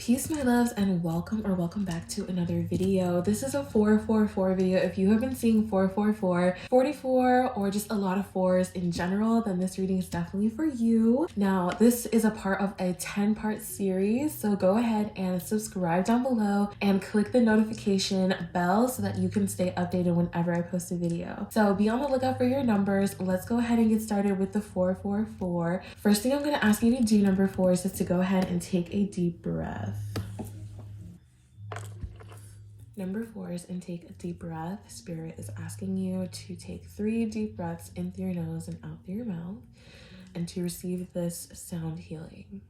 Peace, my loves, and welcome back to another video. This is a 444 video. If you have been seeing 444, 44, or just a lot of fours in general, then this reading is definitely for you. Now, this is a part of a 10-part series, so go ahead and subscribe down below and click the notification bell so that you can stay updated whenever I post a video. So be on the lookout for your numbers. Let's go ahead and get started with the 444. First thing I'm going to ask you to do, number 4, is just to go ahead and take a deep breath. Number 4 is and take a deep breath. Spirit is asking you to take 3 deep breaths in through your nose and out through your mouth, and to receive this sound healing.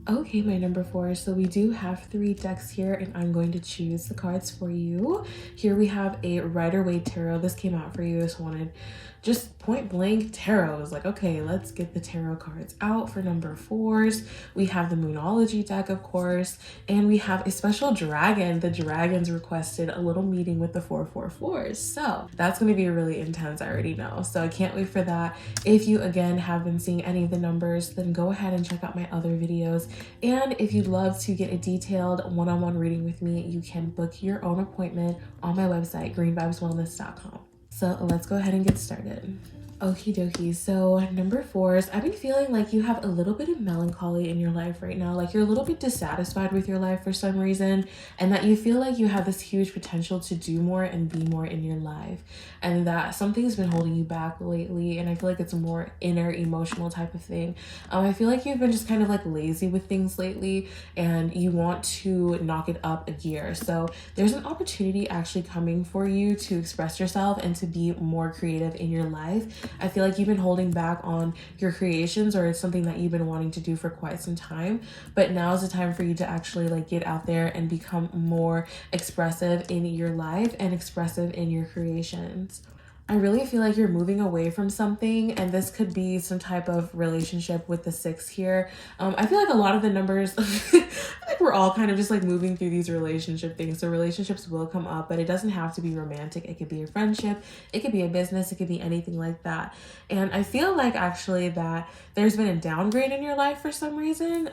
Okay, my number 4, so we do have 3 decks here, and I'm going to choose the cards for you. Here we have a Rider-Waite tarot. This came out for you. This wanted just point blank tarot. I was like, okay, let's get the tarot cards out for number 4s. We have the Moonology deck, of course, and we have a special dragon. The dragons requested a little meeting with the 444s, so that's going to be really intense. I already know, so I can't wait for that. If you again have been seeing any of the numbers, then go ahead and check out my other videos. And if you'd love to get a detailed one-on-one reading with me, you can book your own appointment on my website, greenvibeswellness.com. So let's go ahead and get started. Okie dokie. So number 4s, I've been feeling like you have a little bit of melancholy in your life right now. Like you're a little bit dissatisfied with your life for some reason, and that you feel like you have this huge potential to do more and be more in your life, and that something's been holding you back lately. And I feel like it's a more inner emotional type of thing. I feel like you've been just kind of like lazy with things lately, and you want to knock it up a gear. So there's an opportunity actually coming for you to express yourself and to be more creative in your life. I feel like you've been holding back on your creations, or it's something that you've been wanting to do for quite some time, but now is the time for you to actually like get out there and become more expressive in your life and expressive in your creations. I really feel like you're moving away from something, and this could be some type of relationship with the 6 here. I feel like a lot of the numbers, I think we're all kind of just like moving through these relationship things. So relationships will come up, but it doesn't have to be romantic. It could be a friendship, it could be a business, it could be anything like that. And I feel like actually that there's been a downgrade in your life for some reason.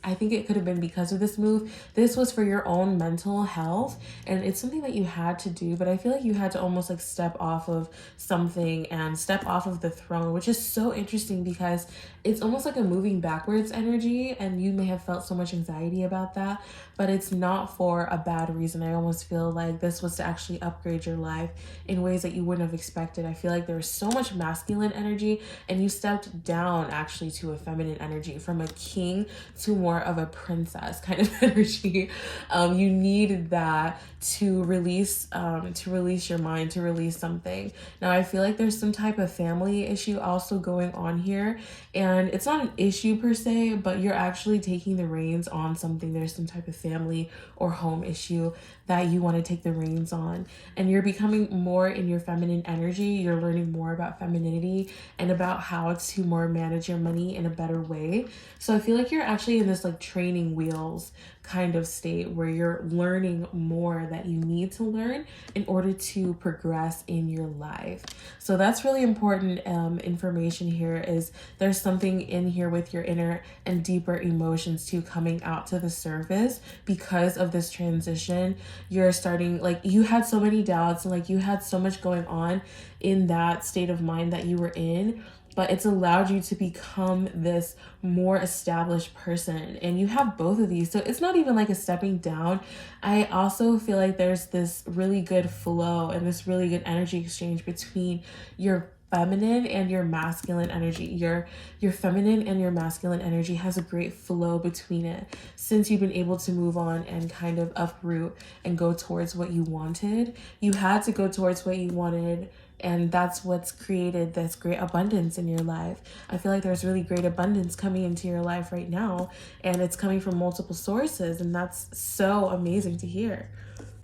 I think it could have been because of this move. This was for your own mental health, and it's something that you had to do, but I feel like you had to almost like step off of something and step off of the throne, which is so interesting because it's almost like a moving backwards energy, and you may have felt so much anxiety about that, but it's not for a bad reason. I almost feel like this was to actually upgrade your life in ways that you wouldn't have expected. I feel like there was so much masculine energy, and you stepped down actually to a feminine energy, from a king to more of a princess kind of energy. You need that to release your mind, to release something. Now, I feel like there's some type of family issue also going on here, and it's not an issue per se, but you're actually taking the reins on something. There's some type of family or home issue that you want to take the reins on, and you're becoming more in your feminine energy. You're learning more about femininity and about how to more manage your money in a better way. So I feel like you're actually in this like training wheels kind of state where you're learning more that you need to learn in order to progress in your life. So that's really important information here. Is there's something in here with your inner and deeper emotions too coming out to the surface because of this transition. You're starting, like, you had so many doubts and like you had so much going on in that state of mind that you were in, but it's allowed you to become this more established person, and you have both of these. So it's not even like a stepping down. I also feel like there's this really good flow and this really good energy exchange between your feminine and your masculine energy. Your feminine and your masculine energy has a great flow between it, since you've been able to move on and kind of uproot and go towards what you wanted. You had to go towards what you wanted, and that's what's created this great abundance in your life. I feel like there's really great abundance coming into your life right now, and it's coming from multiple sources, and that's so amazing to hear.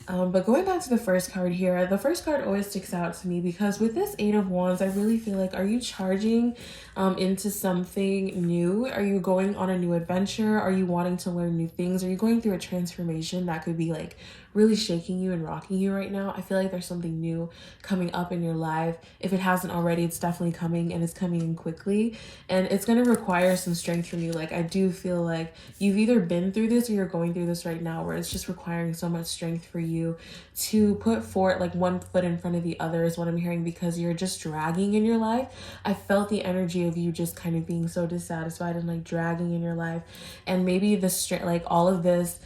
But going back to the first card here, the first card always sticks out to me because with this Eight of Wands, I really feel like, are you charging into something new? Are you going on a new adventure? Are you wanting to learn new things? Are you going through a transformation that could be like really shaking you and rocking you right now? I feel like there's something new coming up in your life. If it hasn't already, it's definitely coming, and it's coming in quickly. And it's going to require some strength from you. Like, I do feel like you've either been through this or you're going through this right now, where it's just requiring so much strength for you to put forward like one foot in front of the other is what I'm hearing, because you're just dragging in your life. I felt the energy of you just kind of being so dissatisfied and like dragging in your life. And maybe the strength, like all of this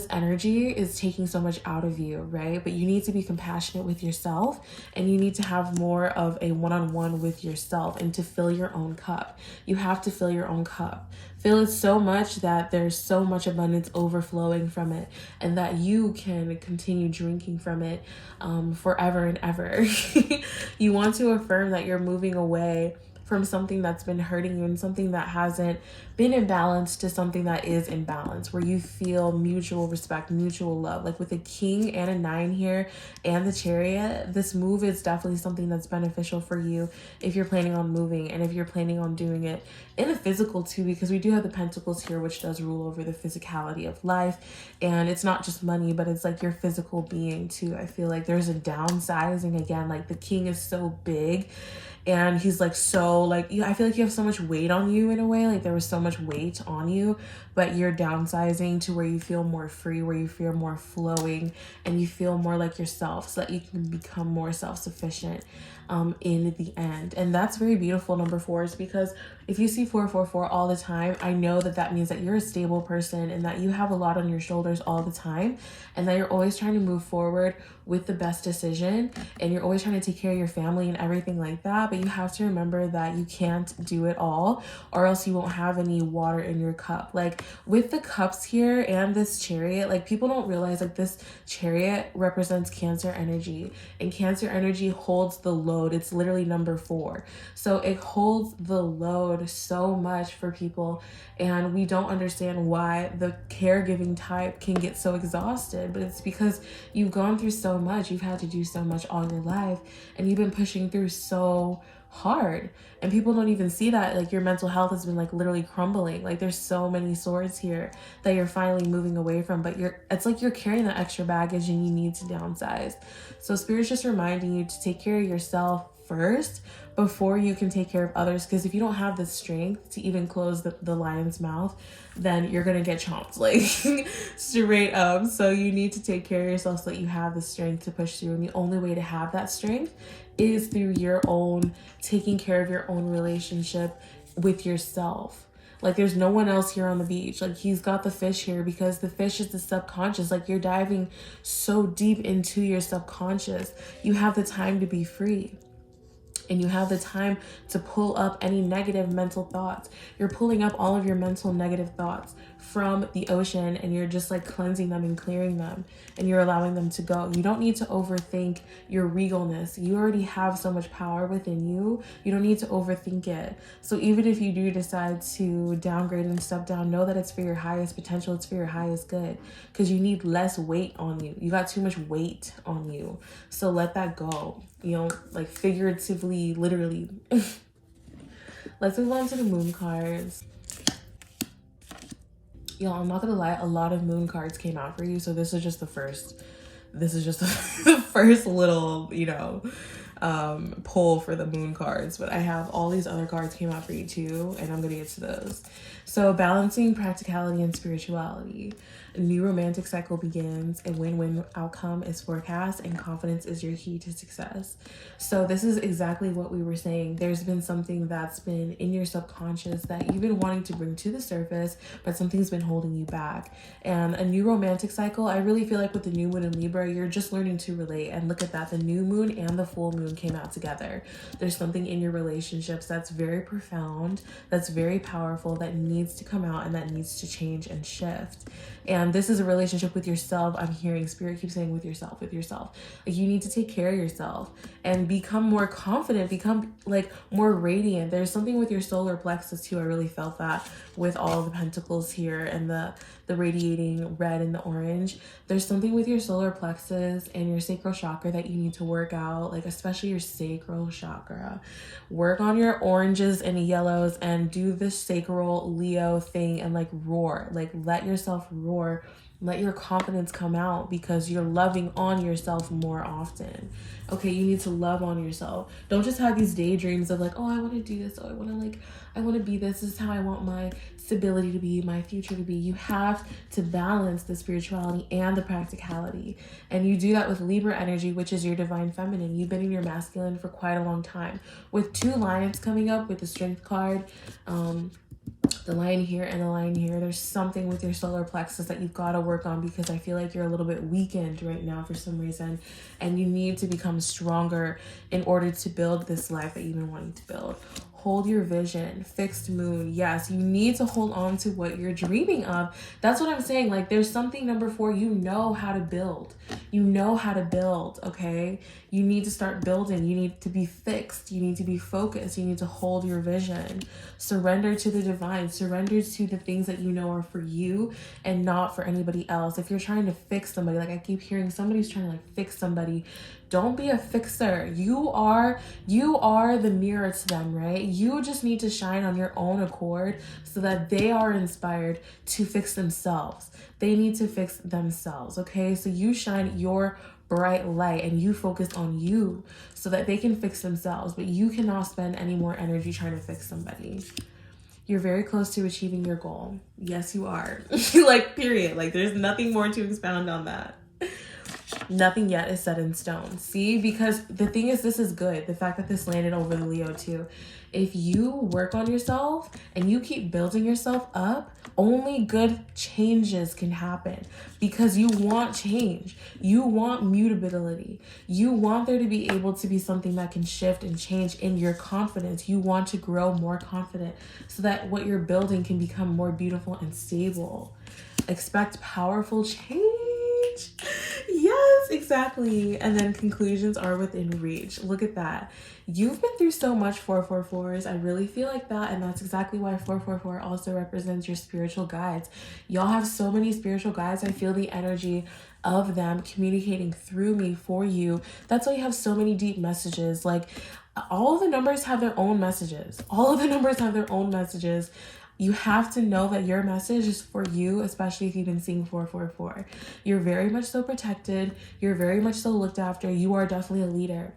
energy is taking so much out of you, right? But you need to be compassionate with yourself, and you need to have more of a one-on-one with yourself, and to fill your own cup. You have to fill your own cup. Fill it so much that there's so much abundance overflowing from it, and that you can continue drinking from it forever and ever. You want to affirm that you're moving away from something that's been hurting you and something that hasn't been in balance to something that is in balance, where you feel mutual respect, mutual love. Like with a King and a 9 here and the Chariot, this move is definitely something that's beneficial for you if you're planning on moving, and if you're planning on doing it in the physical too, because we do have the Pentacles here, which does rule over the physicality of life. And it's not just money, but it's like your physical being too. I feel like there's a downsizing again. Like the King is so big, and he's like, so like, I feel like you have so much weight on you in a way. Like there was so much weight on you, but you're downsizing to where you feel more free, where you feel more flowing, and you feel more like yourself, so that you can become more self-sufficient in the end. And that's very beautiful, number 4s, because if you see 444 all the time, I know that that means that you're a stable person, and that you have a lot on your shoulders all the time, and that you're always trying to move forward with the best decision, and you're always trying to take care of your family and everything like that. But you have to remember that you can't do it all, or else you won't have any water in your cup. Like with the cups here and this Chariot, like people don't realize like this Chariot represents Cancer energy, and Cancer energy holds the load. It's literally number 4. So it holds the load so much for people, and we don't understand why the caregiving type can get so exhausted. But it's because you've gone through so much, you've had to do so much all your life, and you've been pushing through so hard, and people don't even see that. Like your mental health has been like literally crumbling. Like there's so many swords here that you're finally moving away from, but it's like you're carrying that extra baggage and you need to downsize. So Spirit's just reminding you to take care of yourself first before you can take care of others, because if you don't have the strength to even close the lion's mouth, then you're gonna get chomped, like straight up. So you need to take care of yourself so that you have the strength to push through, and the only way to have that strength is through your own taking care of your own relationship with yourself. Like there's no one else here on the beach. Like he's got the fish here because the fish is the subconscious. Like you're diving so deep into your subconscious. You have the time to be free, and you have the time to pull up any negative mental thoughts. You're pulling up all of your mental negative thoughts from the ocean, and you're just like cleansing them and clearing them, and you're allowing them to go. You don't need to overthink your regalness. You already have so much power within you. You don't need to overthink it. So even if you do decide to downgrade and step down, know that it's for your highest potential. It's for your highest good, because you need less weight on you. You got too much weight on you. So let that go, you know, like figuratively, literally. Let's move on to the moon cards. Y'all, I'm not gonna lie, a lot of moon cards came out for you, so this is just the first the first little, you know, pull for the moon cards. But I have all these other cards came out for you too, and I'm gonna get to those. So balancing practicality and spirituality. A new romantic cycle begins. A win-win outcome is forecast, and confidence is your key to success. So this is exactly what we were saying. There's been something that's been in your subconscious that you've been wanting to bring to the surface, but something's been holding you back. And a new romantic cycle, I really feel like with the new moon in Libra, you're just learning to relate. And look at that, the new moon and the full moon came out together. There's something in your relationships that's very profound, that's very powerful, that needs to come out, and that needs to change and shift. And this is a relationship with yourself. I'm hearing Spirit keep saying with yourself. Like you need to take care of yourself and become more confident, become like more radiant. There's something with your solar plexus too. I really felt that with all the pentacles here and the the radiating red and the orange. There's something with your solar plexus and your sacral chakra that you need to work out, like especially your sacral chakra. Work on your oranges and yellows and do the sacral Leo thing and like roar, like let yourself roar. Let your confidence come out because you're loving on yourself more often. Okay, you need to love on yourself. Don't just have these daydreams of like, oh, I want to do this. Oh, I want to be this. This is how I want my stability to be, my future to be. You have to balance the spirituality and the practicality. And you do that with Libra energy, which is your divine feminine. You've been in your masculine for quite a long time. With 2 lions coming up with the strength card, the line here and the line here, there's something with your solar plexus that you've got to work on because I feel like you're a little bit weakened right now for some reason, and you need to become stronger in order to build this life that you've been wanting to build. Hold your vision. Fixed moon. Yes, you need to hold on to what you're dreaming of. That's what I'm saying. Like, there's something, number 4, you know how to build. You know how to build, okay? You need to start building. You need to be fixed. You need to be focused. You need to hold your vision. Surrender to the divine. Surrender to the things that you know are for you and not for anybody else. If you're trying to fix somebody, like I keep hearing somebody's trying to like fix somebody, don't be a fixer. You are the mirror to them, right? You just need to shine on your own accord so that they are inspired to fix themselves. They need to fix themselves, okay? So you shine your bright light and you focus on you so that they can fix themselves, but you cannot spend any more energy trying to fix somebody. You're very close to achieving your goal. Yes, you are. Like, period. Like, there's nothing more to expound on that. Nothing yet is set in stone. See, because the thing is, this is good. The fact that this landed over the Leo too. If you work on yourself and you keep building yourself up, only good changes can happen because you want change. You want mutability. You want there to be able to be something that can shift and change in your confidence. You want to grow more confident so that what you're building can become more beautiful and stable. Expect powerful change. Yes, exactly. And then conclusions are within reach. Look at that. You've been through so much 444s. I really feel like that. And that's exactly why 444 also represents your spiritual guides. Y'all have so many spiritual guides. I feel the energy of them communicating through me for you. That's why you have so many deep messages. Like, all of the numbers have their own messages. All of the numbers have their own messages. You have to know that your message is for you, especially if you've been seeing 444. You're very much so protected. You're very much so looked after. You are definitely a leader.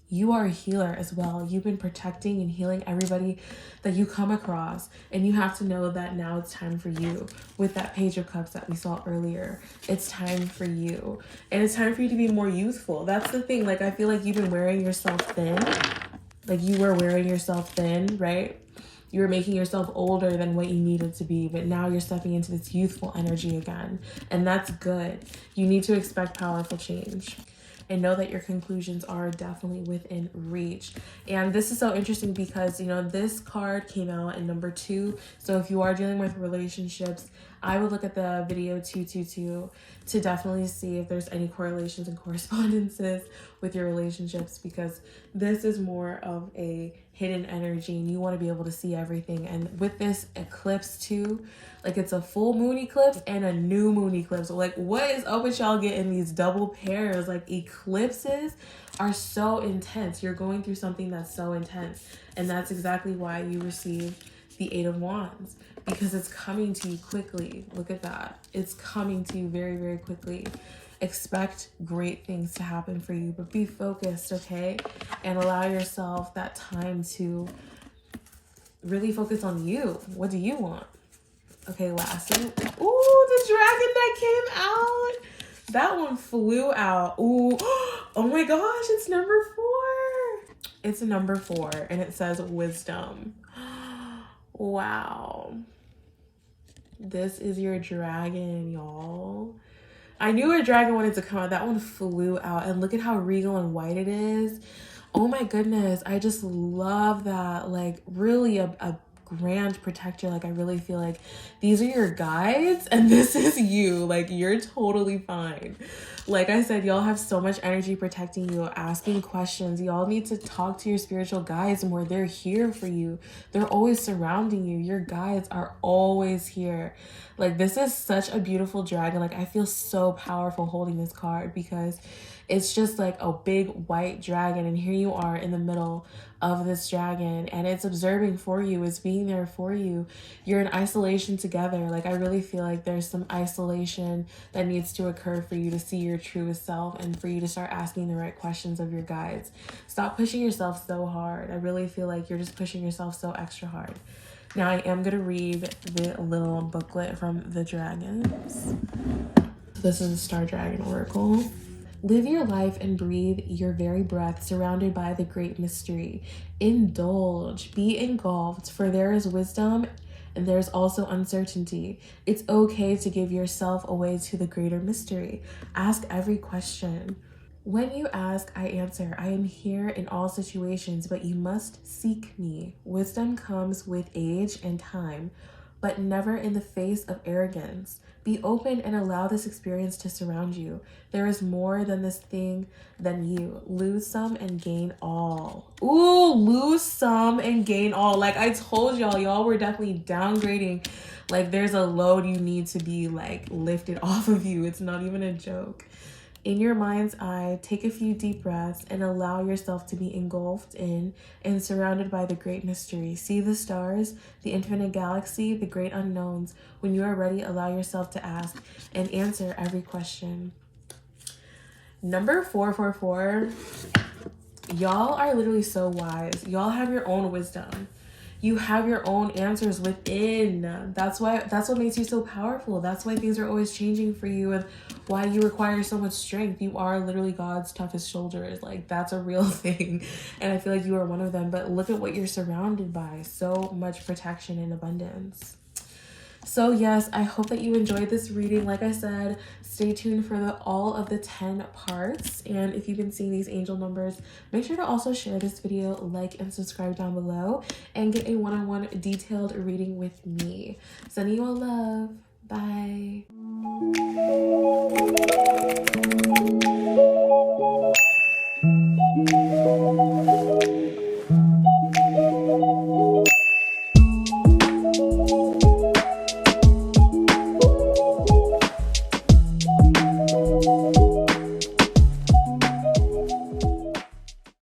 You are a healer as well. You've been protecting and healing everybody that you come across. And you have to know that now it's time for you. With that Page of Cups that we saw earlier, it's time for you. And it's time for you to be more youthful. That's the thing. Like, I feel like you've been wearing yourself thin. Like, you were wearing yourself thin, right? You were making yourself older than what you needed to be, but now you're stepping into this youthful energy again. And that's good. You need to expect powerful change. And know that your conclusions are definitely within reach. And this is so interesting because, you know, this card came out in number 2. So if you are dealing with relationships, I would look at the video 222 to definitely see if there's any correlations and correspondences with your relationships, because this is more of a hidden energy and you want to be able to see everything. And with this eclipse too, like, it's a full moon eclipse and a new moon eclipse. Like, what is up with y'all getting these double pairs? Like, eclipses are so intense. You're going through something that's so intense. And that's exactly why you receive the 8 of Wands, because it's coming to you quickly. Look at that. It's coming to you very, very quickly. Expect great things to happen for you, but be focused, okay? And allow yourself that time to really focus on you. What do you want? Okay, lastly. Ooh, the dragon that came out. That one flew out. Ooh, oh my gosh, it's number 4. It's a number 4, and it says wisdom. Wow. This is your dragon, y'all. I knew a dragon wanted to come out. That one flew out. And look at how regal and white it is. Oh my goodness. I just love that. Like, really a grand protector. Like, I really feel like these are your guides and this is you. Like, you're totally fine. Like I said, y'all have so much energy protecting you, asking questions. Y'all need to talk to your spiritual guides more. They're here for you. They're always surrounding you. Your guides are always here. Like, this is such a beautiful dragon. Like, I feel so powerful holding this card because it's just like a big white dragon, and here you are in the middle of this dragon, and it's observing for you, it's being there for you. You're in isolation together. Like, I really feel like there's some isolation that needs to occur for you to see your truest self and for you to start asking the right questions of your guides. Stop pushing yourself so hard. I really feel like you're just pushing yourself so extra hard. Now I am going to read the little booklet from the dragons. This is the Star Dragon Oracle. Live your life and breathe your very breath, surrounded by the great mystery. Indulge, be engulfed, for there is wisdom and there's also uncertainty. It's okay to give yourself away to the greater mystery. Ask every question. When you ask, I answer. I am here in all situations, but you must seek me. Wisdom comes with age and time, but never in the face of arrogance. Be open and allow this experience to surround you. There is more than this thing than you. Lose some and gain all. Ooh, lose some and gain all. Like I told y'all were definitely downgrading. Like there's a load you need to be like lifted off of you. It's not even a joke. In your mind's eye, take a few deep breaths and allow yourself to be engulfed in and surrounded by the great mystery. See the stars, the infinite galaxy, the great unknowns. When you are ready, allow yourself to ask and answer every question. Number 444, y'all are literally so wise. Y'all have your own wisdom. You have your own answers within. That's what makes you so powerful. That's why things are always changing for you and why you require so much strength. You are literally God's toughest shoulders. Like that's a real thing. And I feel like you are one of them. But look at what you're surrounded by. So much protection and abundance. So yes, I hope that you enjoyed this reading. Like I said, stay tuned for all of the 10 parts. And if you've been seeing these angel numbers, make sure to also share this video, like, and subscribe down below, and get a one-on-one detailed reading with me. Sending you all love. Bye.